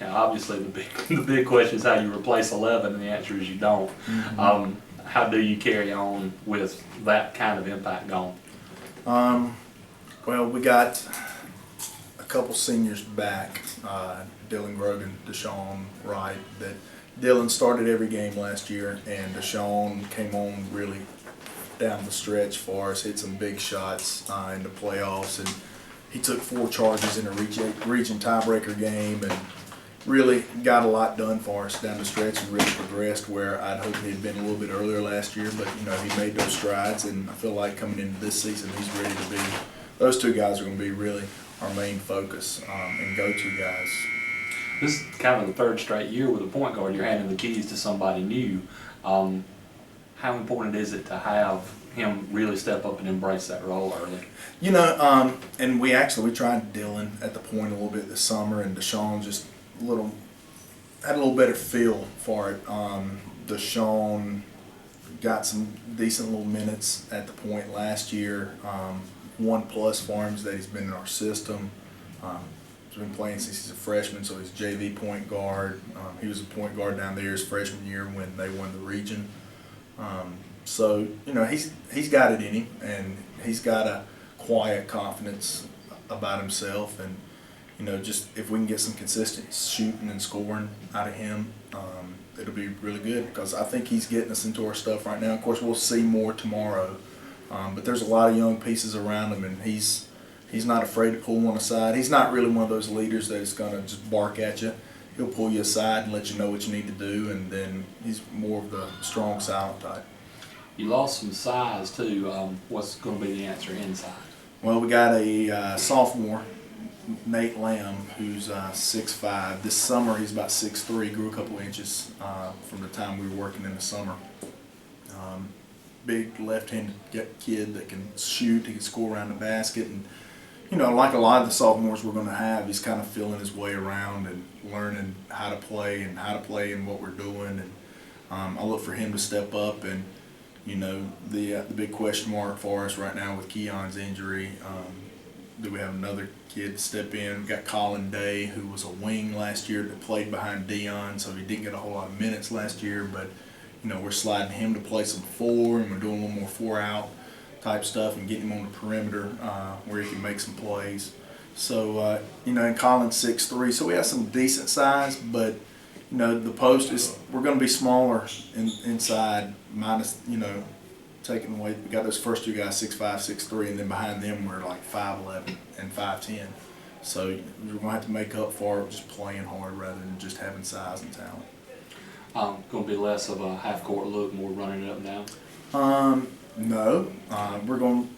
Now, obviously, the big question is how you replace 11, and the answer is you don't. How do you carry on with that kind of impact gone? Well, we got a couple seniors back, Dylan Grogan, Deshaun Wright. That Dylan started every game last year, and Deshaun came on really down the stretch for us, hit some big shots in the playoffs, and he took 4 charges in a region tiebreaker game and really got a lot done for us down the stretch and really progressed where I'd hoped he'd been a little bit earlier last year, but he made those strides, and I feel like coming into this season he's ready to be. Those 2 guys are going to be really our main focus and go-to guys. This is kind of the 3rd straight year with a point guard. You're handing the keys to somebody new. How important is it to have him really step up and embrace that role early? And we tried Dylan at the point a little bit this summer, and Deshaun just had a little better feel for it. Deshaun got some decent little minutes at the point last year. 1+ for him is that he's been in our system. He's been playing since he's a freshman, so he's JV point guard. He was a point guard down there his freshman year when they won the region. So he's got it in him, and he's got a quiet confidence about himself, and just if we can get some consistent shooting and scoring out of him, it'll be really good, because I think he's getting us into our stuff right now. Of course, we'll see more tomorrow, but there's a lot of young pieces around him, and he's not afraid to pull one aside. He's not really one of those leaders that's going to just bark at you. He'll pull you aside and let you know what you need to do, and then he's more of the strong, silent type. You lost some size too. What's going to be the answer inside? Well, we got a sophomore, Nate Lamb, who's 6'5". This summer he's about 6'3", grew a couple inches from the time we were working in the summer. Big left-handed kid that can shoot, he can score around the basket, and like a lot of the sophomores we're going to have, he's kind of feeling his way around and learning how to play and what we're doing. And I look for him to step up. And the big question mark for us right now with Keon's injury, do we have another kid to step in? We've got Colin Day, who was a wing last year that played behind Dion, so he didn't get a whole lot of minutes last year, but we're sliding him to play some 4, and we're doing a little more 4-out type stuff and getting him on the perimeter where he can make some plays. So, and Colin's 6'3", so we have some decent size, but the post is, we're going to be smaller inside, minus, taking away, we got those first 2 guys 6'5", 6'3", and then behind them we're like 5'11" and 5'10". So we're going to have to make up for it just playing hard rather than just having size and talent. Going to be less of a half-court look, more running it up and down? No. We're going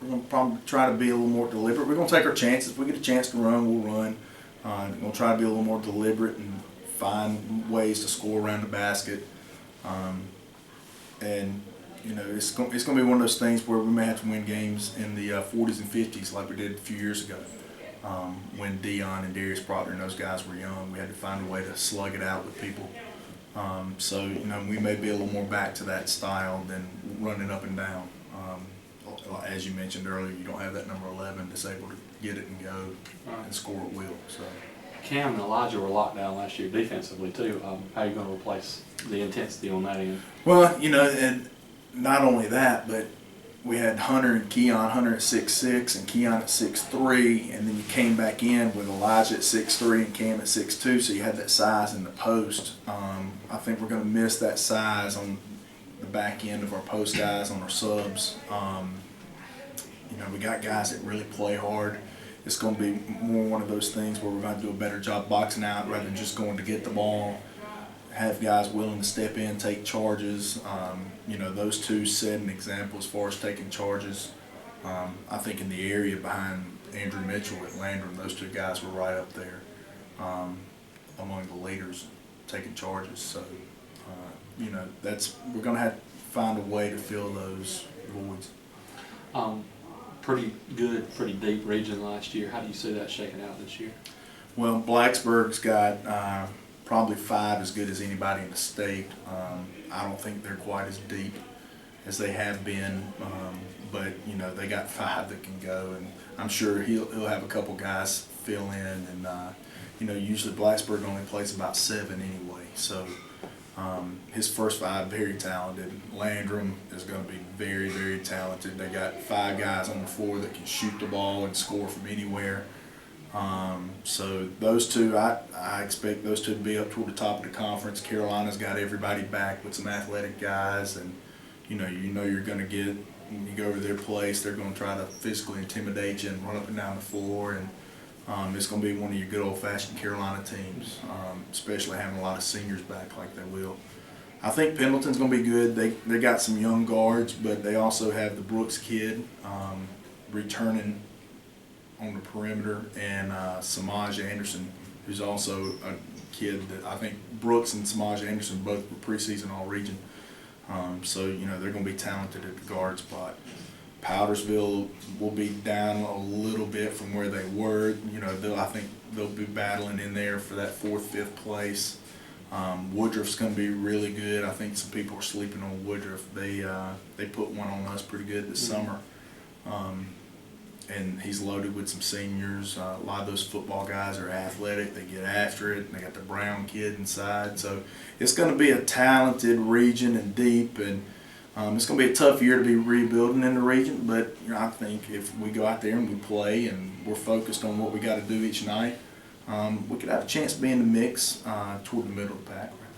to probably try to be a little more deliberate. We're going to take our chances. If we get a chance to run, we'll run. We're going to try to be a little more deliberate and find ways to score around the basket. And it's going to be one of those things where we may have to win games in the 40s and 50s like we did a few years ago. When Dion and Darius Proctor and those guys were young, we had to find a way to slug it out with people. So we may be a little more back to that style than running up and down. As you mentioned earlier, you don't have that number 11 that's able to get it and go and score at will. So Cam and Elijah were locked down last year defensively too. How are you going to replace the intensity on that end? Well, and not only that, but we had Hunter and Keon, Hunter at 6'6" and Keon at 6'3", and then you came back in with Elijah at 6'3" and Cam at 6'2", so you had that size in the post. I think we're going to miss that size on the back end of our post guys, on our subs. We got guys that really play hard. It's going to be more one of those things where we're going to do a better job boxing out rather than just going to get the ball. Have guys willing to step in, take charges. Those 2 set an example as far as taking charges. I think in the area behind Andrew Mitchell at Landrum, those 2 guys were right up there among the leaders taking charges. So, we're going to have to find a way to fill those voids. Pretty good, pretty deep region last year. How do you see that shaking out this year? Well, Blacksburg's got probably 5 as good as anybody in the state. I don't think they're quite as deep as they have been, but they got 5 that can go, and I'm sure he'll have a couple guys fill in, and usually Blacksburg only plays about 7 anyway. So his first 5 very talented. Landrum is going to be very, very talented. They got 5 guys on the floor that can shoot the ball and score from anywhere. So those two, I expect those two to be up toward the top of the conference. Carolina's got everybody back with some athletic guys, and you're going to get, when you go over their place, they're going to try to physically intimidate you and run up and down the floor, and it's going to be one of your good old-fashioned Carolina teams, especially having a lot of seniors back like they will. I think Pendleton's going to be good. They got some young guards, but they also have the Brooks kid returning on the perimeter, and Samaj Anderson, who's also a kid that I think Brooks and Samaj Anderson both were preseason all-region. So they're going to be talented at the guard spot. Powdersville will be down a little bit from where they were. I think they'll be battling in there for that 4th, 5th place. Woodruff's going to be really good. I think some people are sleeping on Woodruff. They put one on us pretty good this summer. And he's loaded with some seniors. A lot of those football guys are athletic. They get after it. And they got the Brown kid inside. So it's going to be a talented region and deep. And it's going to be a tough year to be rebuilding in the region. But I think if we go out there and we play and we're focused on what we got to do each night, we could have a chance to be in the mix toward the middle of the pack right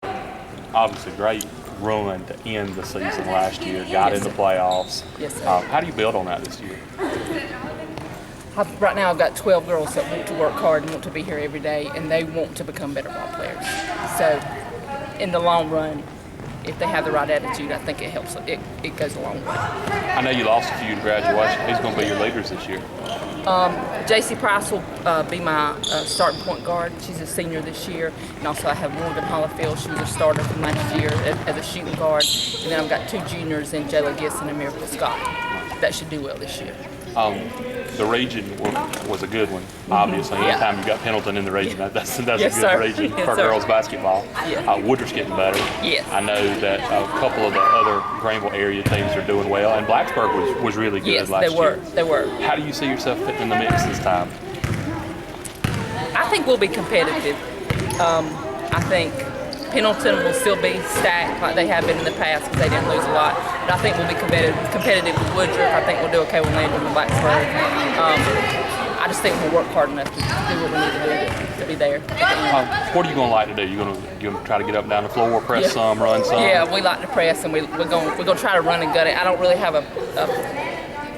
there. Obviously, great run to end the season last year, got in the playoffs. Yes, sir. How do you build on that this year? Right now I've got 12 girls that want to work hard and want to be here every day, and they want to become better ball players. So in the long run, if they have the right attitude, I think it helps. It goes a long way. I know you lost a few to graduation. Who's going to be your leaders this year? J.C. Price will be my starting point guard. She's a senior this year. And also I have Morgan Hollifield. She was a starter from last year as a shooting guard. And then I've got 2 juniors in Jayla Gisson and Miracle Scott. That should do well this year. The region was a good one, obviously. Yeah. Anytime you've got Pendleton in the region, that's a Yes, good sir. region Yes, for sir. girls basketball. Yeah. Woodruff's getting better. Yes. I know that a couple of the other Greenville area teams are doing well, and Blacksburg was really good Yes, last year. they were. How do you see yourself fitting in the mix this time? I think we'll be competitive. I think Pendleton will still be stacked like they have been in the past because they didn't lose a lot. But I think we'll be competitive with Woodruff. I think we'll do okay with Landrum and Blacksburg. I just think we'll work hard enough to do what we need to do to be there. What are you going to like to do? You going to try to get up and down the floor, press some, run some? Yeah, we like to press, and we're going to try to run and gut it. I don't really have a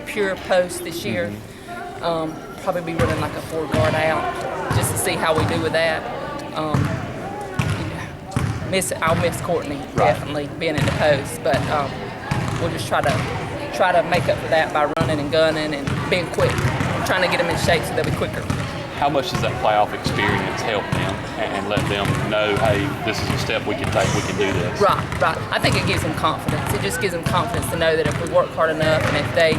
pure post this year. Probably be running like a 4-guard out just to see how we do with that. I'll miss Courtney definitely being in the post, but we'll just try to make up for that by running and gunning and being quick. I'm trying to get them in shape so they'll be quicker. How much does that playoff experience help them and let them know, hey, this is a step we can take, we can do this? Right. I think it gives them confidence. It just gives them confidence to know that if we work hard enough and if they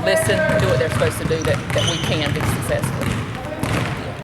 listen and do what they're supposed to do, that we can be successful.